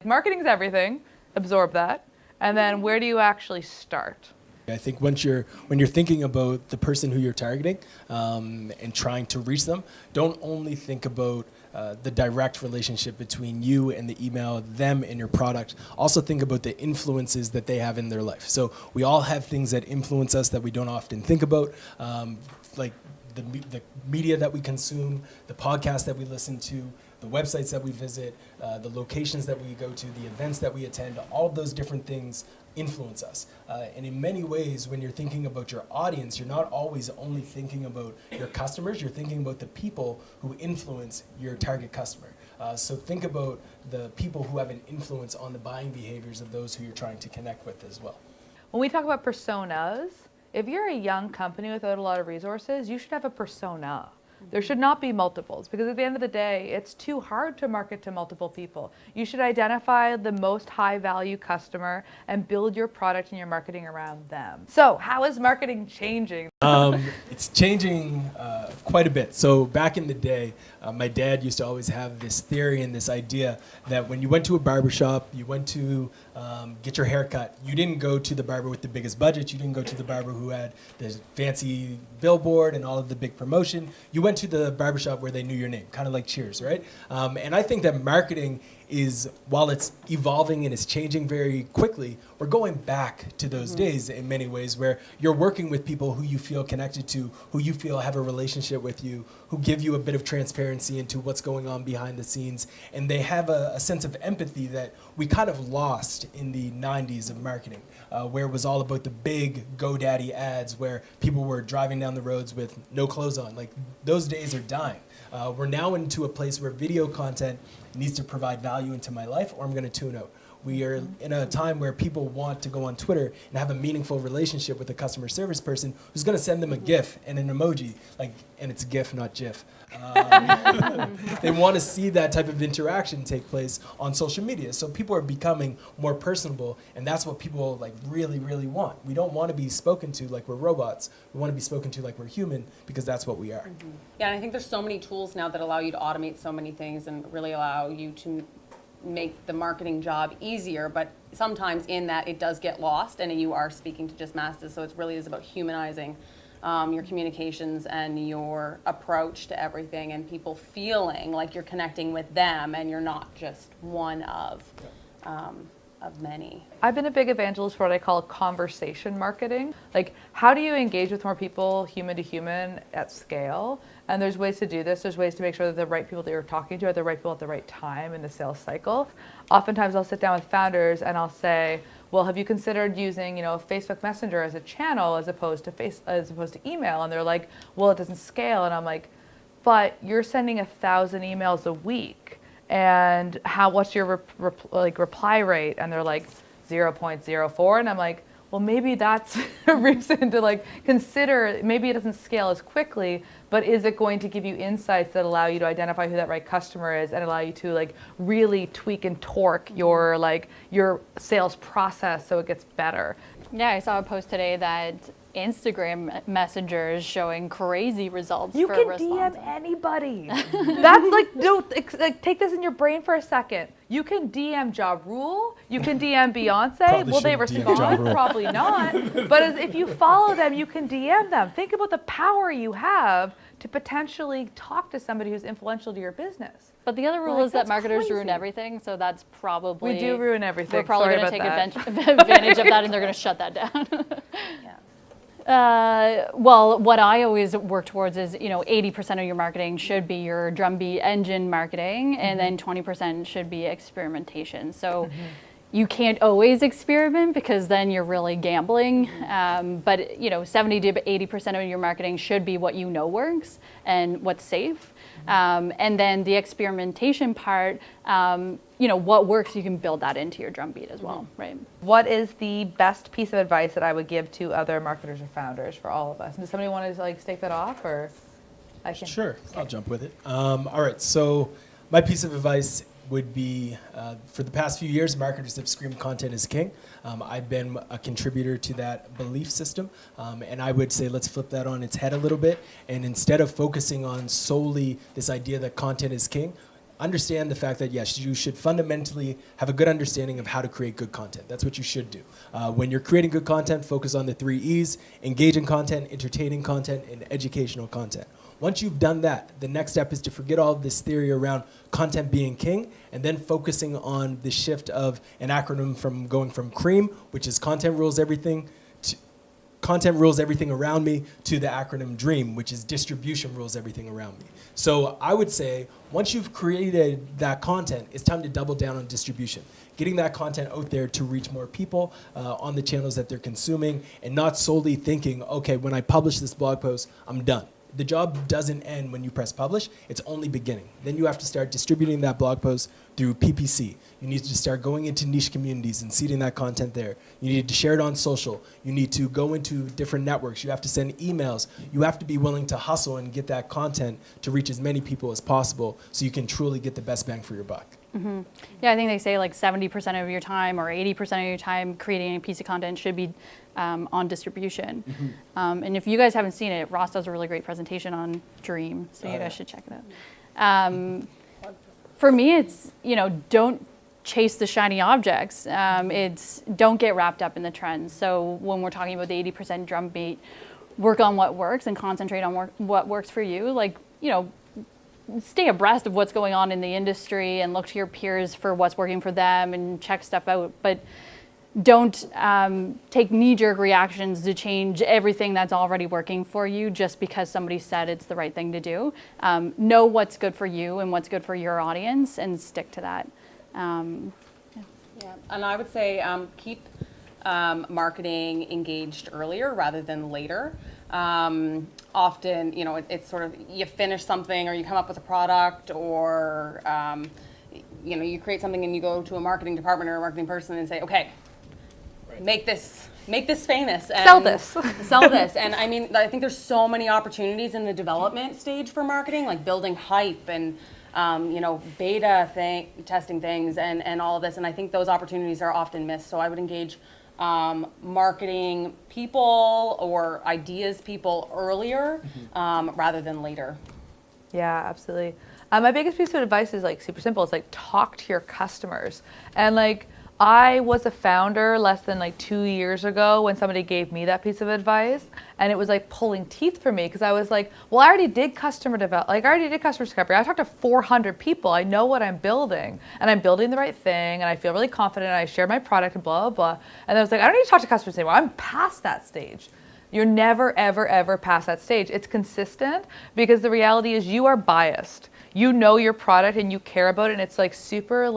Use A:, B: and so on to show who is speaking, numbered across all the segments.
A: Marketing's everything. Absorb that. And then where do you actually start?
B: I think when you're thinking about the person who you're targeting and trying to reach them, don't only think about the direct relationship between you and the email, them and your product. Also think about the influences that they have in their life. So we all have things that influence us that we don't often think about, like the media that we consume, the podcasts that we listen to, the websites that we visit, the locations that we go to, the events that we attend, all of those different things influence us. And in many ways, when you're thinking about your audience, you're not always only thinking about your customers, you're thinking about the people who influence your target customer. So think about the people who have an influence on the buying behaviors of those who you're trying to connect with as well.
A: When we talk about personas, if you're a young company without a lot of resources, you should have a persona. There should not be multiples, because at the end of the day, it's too hard to market to multiple people. You should identify the most high value customer and build your product and your marketing around them. So how is marketing changing?
B: It's changing quite a bit. So back in the day, my dad used to always have this theory and this idea that when you went to a barbershop, you went to get your hair cut, you didn't go to the barber with the biggest budget, you didn't go to the barber who had the fancy billboard and all of the big promotion. You went to the barbershop where they knew your name, kind of like Cheers, right? And I think that marketing is, while it's evolving and it's changing very quickly, we're going back to those days in many ways where you're working with people who you feel connected to, who you feel have a relationship with you, who give you a bit of transparency into what's going on behind the scenes, and they have a sense of empathy that we kind of lost in the 90s of marketing, where it was all about the big GoDaddy ads where people were driving down the roads with no clothes on. Like, those days are dying. We're now into a place where video content needs to provide value into my life, or I'm going to tune out. We are in a time where people want to go on Twitter and have a meaningful relationship with a customer service person who's going to send them a GIF and an emoji, and it's GIF, not GIF. They want to see that type of interaction take place on social media. So people are becoming more personable, and that's what people really, really want. We don't want to be spoken to like we're robots. We want to be spoken to like we're human, because that's what we are.
C: Yeah, and I think there's so many tools now that allow you to automate so many things and really allow you to make the marketing job easier, but sometimes in that it does get lost and you are speaking to just masses. So it really is about humanizing your communications and your approach to everything, and people feeling like you're connecting with them and you're not just one of many.
A: I've been a big evangelist for what I call conversation marketing. Like, how do you engage with more people, human to human, at scale? And there's ways to do this. There's ways to make sure that the right people that you're talking to are the right people at the right time in the sales cycle. Oftentimes I'll sit down with founders and I'll say, well, have you considered using, Facebook Messenger as a channel as opposed to email? And they're like, well, it doesn't scale. And I'm like, but you're sending 1,000 emails a week. And what's your reply rate? And they're like 0.04. And I'm like, well, maybe that's a reason to consider. Maybe it doesn't scale as quickly, but is it going to give you insights that allow you to identify who that right customer is and allow you to really tweak and torque your sales process so it gets better?
D: Yeah, I saw a post today that Instagram Messenger is showing crazy results.
A: You
D: for
A: can
D: response.
A: DM anybody. That's take this in your brain for a second. You can DM Ja Rule. You can DM Beyonce.
B: Probably
A: Will they
B: shouldn't DM Ja
A: respond?
B: Rule.
A: Probably not. But if you follow them, you can DM them. Think about the power you have to potentially talk to somebody who's influential to your business.
D: But the other rule is that
A: that's
D: marketers ruin
A: crazy.
D: everything, so that's probably...
A: We do ruin everything.
D: We're probably
A: Sorry
D: going to
A: about
D: take
A: that.
D: advantage of that, and they're going to shut that down. Well, what I always work towards is, 80% of your marketing should be your drumbeat engine marketing, and then 20% should be experimentation. So you can't always experiment, because then you're really gambling. But 70 to 80% of your marketing should be what works and what's safe. And then the experimentation part, what works, you can build that into your drumbeat as well, right?
A: What is the best piece of advice that I would give to other marketers or founders for all of us? Does somebody want to stake that off, or I can?
B: Sure, I'll jump with it. All right, so my piece of advice would be, for the past few years, marketers have screamed content is king. I've been a contributor to that belief system, and I would say let's flip that on its head a little bit, and instead of focusing on solely this idea that content is king, understand the fact that yes, you should fundamentally have a good understanding of how to create good content. That's what you should do. When you're creating good content, focus on the 3 E's: engaging content, entertaining content, and educational content. Once you've done that, the next step is to forget all of this theory around content being king, and then focusing on the shift of an acronym from going from CREAM, which is content rules everything, to content rules everything around me, to the acronym DREAM, which is distribution rules everything around me. So I would say once you've created that content, it's time to double down on distribution. Getting that content out there to reach more people on the channels that they're consuming, and not solely thinking, okay, when I publish this blog post, I'm done. The job doesn't end when you press publish, it's only beginning. Then you have to start distributing that blog post through PPC. You need to start going into niche communities and seeding that content there. You need to share it on social. You need to go into different networks. You have to send emails. You have to be willing to hustle and get that content to reach as many people as possible so you can truly get the best bang for your buck.
D: Mm-hmm. Yeah, I think they say like 70% of your time or 80% of your time creating a piece of content should be on distribution. Mm-hmm. And if you guys haven't seen it, Ross does a really great presentation on Dream, so you guys should check it out. For me, it's, don't chase the shiny objects. It's don't get wrapped up in the trends. So when we're talking about the 80% drumbeat, work on what works and concentrate on what works for you. Like, stay abreast of what's going on in the industry and look to your peers for what's working for them and check stuff out. But don't take knee-jerk reactions to change everything that's already working for you just because somebody said it's the right thing to do. Know what's good for you and what's good for your audience and stick to that.
C: Yeah, and I would say keep marketing engaged earlier rather than later. Often, it's sort of you finish something or you come up with a product or, you create something and you go to a marketing department or a marketing person and say, okay, make this famous. And
A: Sell this.
C: Sell this. And I think there's so many opportunities in the development stage for marketing, like building hype and, beta testing things and all of this. And I think those opportunities are often missed. So I would engage marketing people or ideas people earlier rather than later.
A: Yeah, absolutely. My biggest piece of advice is super simple. It's talk to your customers. And I was a founder less than 2 years ago when somebody gave me that piece of advice, and it was pulling teeth for me because I was well, I already did customer development. I already did customer discovery. I talked to 400 people. I know what I'm building, and I'm building the right thing, and I feel really confident. And I share my product and blah, blah, blah. And I was I don't need to talk to customers anymore. I'm past that stage. You're never, ever, ever past that stage. It's consistent because the reality is you are biased. You know your product and you care about it, and it's super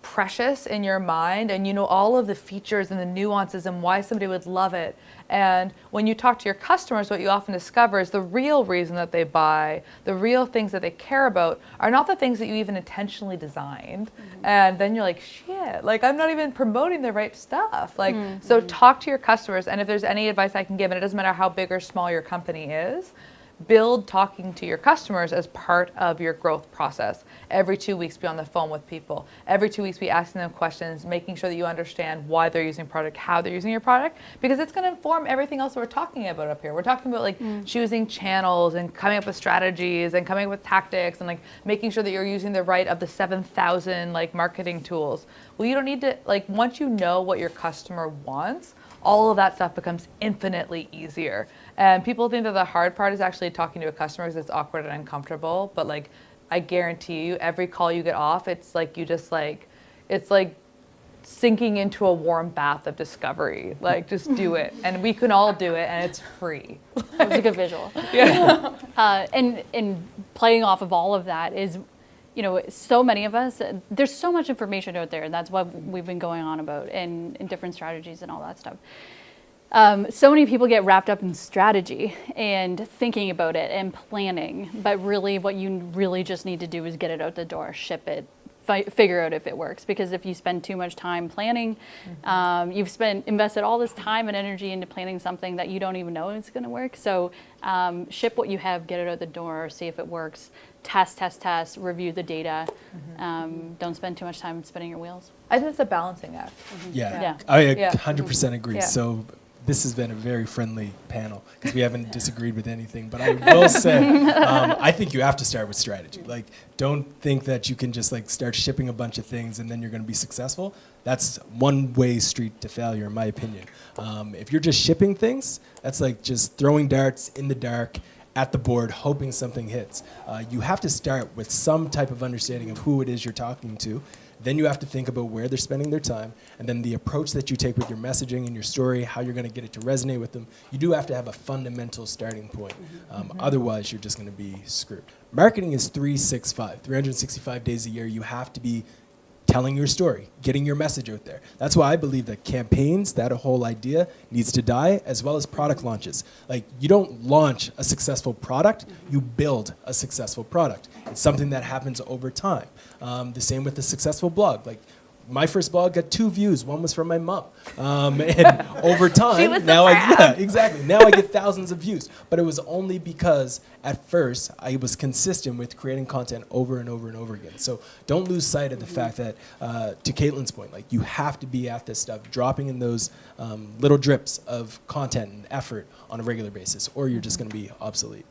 A: precious in your mind, and you know all of the features and the nuances and why somebody would love it. And when you talk to your customers, what you often discover is the real reason that they buy, the real things that they care about are not the things that you even intentionally designed. Mm-hmm. And then you're shit, I'm not even promoting the right stuff. So talk to your customers, and if there's any advice I can give, and it doesn't matter how big or small your company is, build talking to your customers as part of your growth process. Every 2 weeks, be on the phone with people. Every 2 weeks, be asking them questions, making sure that you understand why they're using product, how they're using your product, because it's going to inform everything else that we're talking about up here. We're talking about choosing channels and coming up with strategies and coming up with tactics and making sure that you're using the right of the 7,000 marketing tools. Well, you don't need to, once you know what your customer wants, all of that stuff becomes infinitely easier. And people think that the hard part is actually talking to a customer because it's awkward and uncomfortable. But I guarantee you, every call you get off, it's you just it's sinking into a warm bath of discovery. Just do it. And we can all do it, and it's free.
D: That was a good visual.
A: Yeah.
D: And playing off of all of that is, so many of us, there's so much information out there, and that's what we've been going on about and different strategies and all that stuff. So many people get wrapped up in strategy and thinking about it and planning, but really what you really just need to do is get it out the door, ship it, figure out if it works. Because if you spend too much time planning, you've invested all this time and energy into planning something that you don't even know is going to work. So ship what you have, get it out the door, see if it works, test, review the data. Don't spend too much time spinning your wheels.
A: I think it's a balancing act.
B: Yeah.
D: Yeah.
B: I 100% agree.
A: Yeah.
B: So this has been a very friendly panel because we haven't disagreed with anything. But I will say, I think you have to start with strategy. Like, don't think that you can just like start shipping a bunch of things and then you're going to be successful. That's one-way street to failure, in my opinion. If you're just shipping things, that's like just throwing darts in the dark at the board, hoping something hits. You have to start with some type of understanding of who it is you're talking to. Then you have to think about where they're spending their time, and then the approach that you take with your messaging and your story, how you're going to get it to resonate with them. You do have to have a fundamental starting point. Otherwise, you're just going to be screwed. Marketing is 365 days a year. You have to be telling your story, getting your message out there. That's why I believe that campaigns, that whole idea needs to die, as well as product launches. Like, you don't launch a successful product, you build a successful product. It's something that happens over time. The same with a successful blog. Like, my first blog got 2 views. One was from my mom. And over time, now I get thousands of views. But it was only because at first I was consistent with creating content over and over and over again. So don't lose sight of the fact that, to Caitlin's point, like, you have to be at this stuff, dropping in those little drips of content and effort on a regular basis, or you're just going to be obsolete.